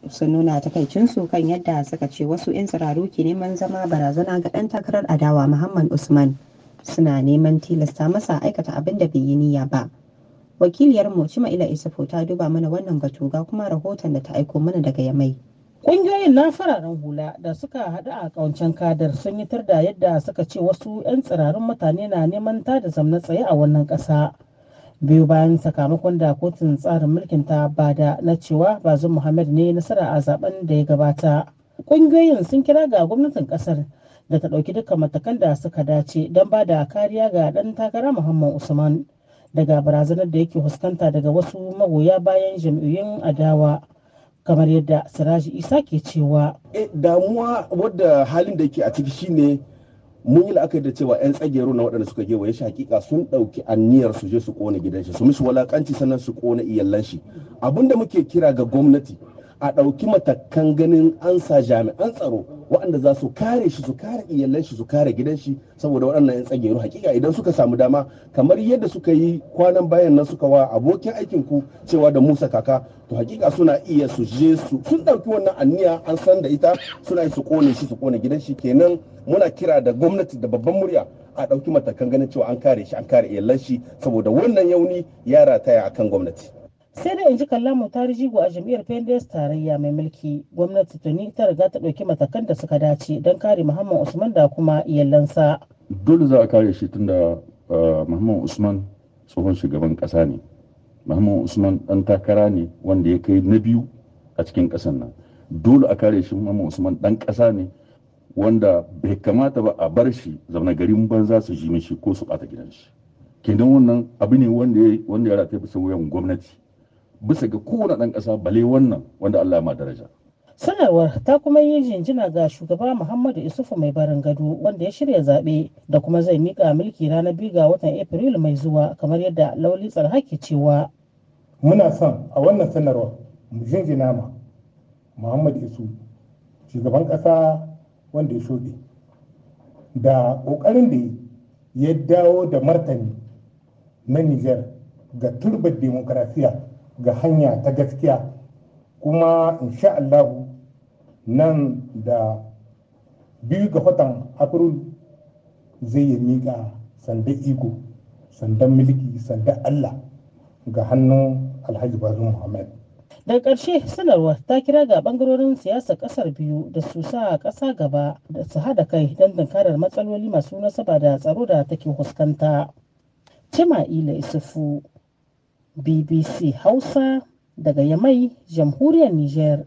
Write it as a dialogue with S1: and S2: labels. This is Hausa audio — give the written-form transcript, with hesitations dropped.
S1: sun nuna takaicinsu kan yadda suka ce wasu 'yan tsiraru ke neman zama barazana ga ɗan takarar adawa Muhammad Usman, suna neman tilasta masa aikata abin da bai yi niyya ba. Wakiliyarmu Cima'ila Isufu ta duba mana wannan batu ga kuma rahoton da ta aiko mana daga Yamai.
S2: Ƙungiyoyin na fararen hula da suka haɗu a ƙawancen kadar sun yi da yadda suka ce wasu 'yan tsirarun mutane na neman tada zamna tsaye a wannan ƙasa. Biyu bayan sakamakon da kotun tsarin mulkin ta bada na cewa Bazum Muhammad ne nasara a zaben da ya gabata. Ƙungiyoyin sun kira ga gwamnatin ƙasar da ta ɗauki dukkan matakan da suka dace don ba da kariya ga ɗan takara Muhammad Usman daga barazanar da yake fuskanta daga wasu magoya bayan jam'iyyun adawa. Kamar yadda Siraji Isa ke cewa.
S3: Damuwa wadda halin da yake a ciki shine mun yi la'akari da cewa 'yan tsagero na waɗanda suka gewaye shi hakika sun ɗauki anniyar su je su ƙona gidan shi, su mishi walakanci sannan su ƙona iyalan shi. Abinda muke kira ga gwamnati a ɗauki matakan ganin an sa jami'an tsaro waɗanda za su kare shi, su kare iyalan shi, su kare gidan shi, saboda waɗannan 'yan tsagero hakika idan suka samu dama kamar yadda suka yi kwanan bayan nan suka wa abokin aikin ku cewa da Musa Kaka, to hakika suna iya su je su sun ɗauki wannan anniya an san da ita suna yi su kone shi, su kone gidan shi. Kenan muna kira da gwamnati da babban murya a ɗauki matakan ganin cewa an kare shi, an kare iyalan shi, saboda wannan yauni ya rataya akan gwamnati.
S2: Sai da in ji Kallamu ta rijigo a jam'iyyar PNDS tarayya mai mulki, gwamnati tuni ta riga ta ɗauki matakan da suka dace don kare Muhammad Usman da kuma iyalansa.
S4: Dole za a kare shi tunda Muhammad Usman tsohon shugaban ƙasa ne. Muhammad Usman ɗan takara ne wanda ya kai na biyu a cikin ƙasar nan. Dole a kare shi. Muhammad Usman ɗan ƙasa ne wanda bai kamata ba a bar shi zaune garin banza su ji mishi ko su ɓata gidan shi. Kenan wannan abu ne wanda ya rataye bisa wuyan gwamnati bisa ga kowane ɗan ƙasa bale wannan wanda Allah ya ma daraja.
S2: Sanarwar ta kuma yi jinjina ga shugaba Muhammadu Isufu mai barin gado wanda ya shirya zaɓe da kuma zai miƙa mulki ranar 2 ga watan Afrilu mai zuwa kamar yadda Lauli Tsarha ke cewa.
S5: Muna son a wannan sanarwar mu jinjina ma Muhammadu Isu shugaban ƙasa wanda ya shuɗe da ƙoƙarin da ya dawo da martani na Nijar ga turbar demokarasiya ga hanya ta gaskiya, kuma insha Allahu nan da 2 ga watan Afrilu zai yi miƙa sandan iko, sandan mulki, sandan Allah ga hannun Alhaji Bazum Muhammad.
S2: Daga ƙarshe sanarwar ta kira ga ɓangarorin siyasar ƙasar biyu da su sa ƙasa gaba da su haɗa kai don tunkarar matsaloli masu nasaba da tsaro da take fuskanta. Cima'ila Isufu, BBC Hausa daga Yamai, Jamhuriyar Nijar.